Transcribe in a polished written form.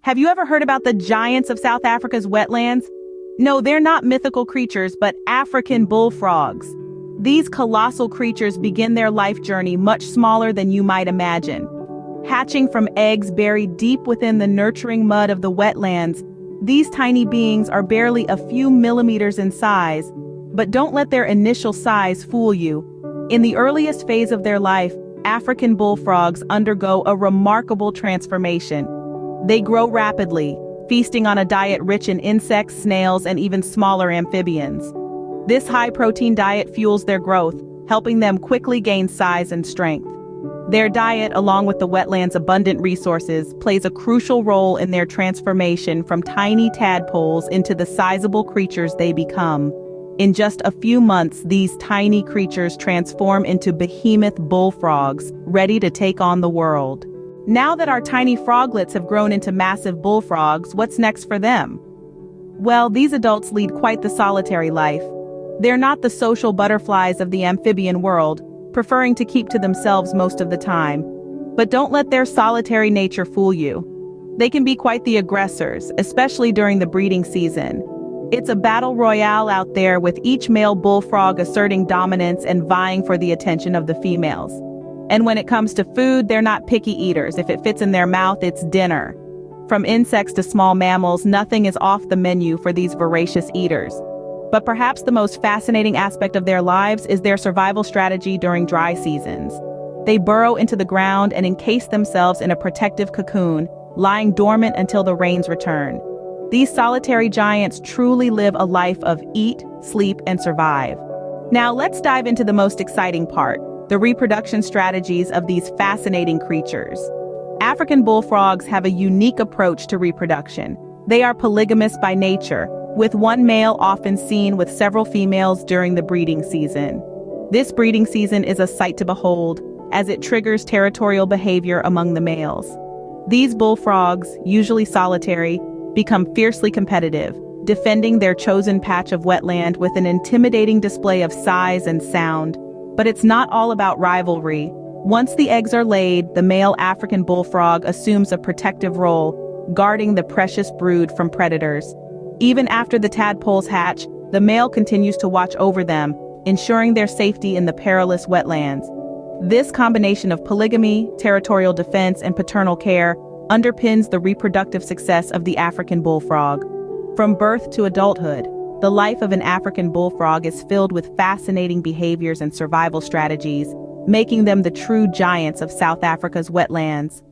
Have you ever heard about the giants of South Africa's wetlands? No, they're not mythical creatures, but African bullfrogs. These colossal creatures begin their life journey much smaller than you might imagine. Hatching from eggs buried deep within the nurturing mud of the wetlands, these tiny beings are barely a few millimeters in size, but don't let their initial size fool you. In the earliest phase of their life, African bullfrogs undergo a remarkable transformation. They grow rapidly, feasting on a diet rich in insects, snails, and even smaller amphibians. This high-protein diet fuels their growth, helping them quickly gain size and strength. Their diet, along with the wetland's abundant resources, plays a crucial role in their transformation from tiny tadpoles into the sizable creatures they become. In just a few months, these tiny creatures transform into behemoth bullfrogs, ready to take on the world. Now that our tiny froglets have grown into massive bullfrogs, what's next for them? Well, these adults lead quite the solitary life. They're not the social butterflies of the amphibian world, preferring to keep to themselves most of the time. But don't let their solitary nature fool you. They can be quite the aggressors, especially during the breeding season. It's a battle royale out there, with each male bullfrog asserting dominance and vying for the attention of the females. And when it comes to food, they're not picky eaters. If it fits in their mouth, it's dinner. From insects to small mammals, nothing is off the menu for these voracious eaters. But perhaps the most fascinating aspect of their lives is their survival strategy during dry seasons. They burrow into the ground and encase themselves in a protective cocoon, lying dormant until the rains return. These solitary giants truly live a life of eat, sleep, and survive. Now let's dive into the most exciting part, the reproduction strategies of these fascinating creatures. African bullfrogs have a unique approach to reproduction. They are polygamous by nature, with one male often seen with several females during the breeding season. This breeding season is a sight to behold, as it triggers territorial behavior among the males. These bullfrogs, usually solitary, become fiercely competitive, defending their chosen patch of wetland with an intimidating display of size and sound. But it's not all about rivalry. Once the eggs are laid, the male African bullfrog assumes a protective role, guarding the precious brood from predators. Even after the tadpoles hatch, the male continues to watch over them, ensuring their safety in the perilous wetlands. This combination of polygamy, territorial defense, and paternal care underpins the reproductive success of the African bullfrog. From birth to adulthood, the life of an African bullfrog is filled with fascinating behaviors and survival strategies, making them the true giants of South Africa's wetlands.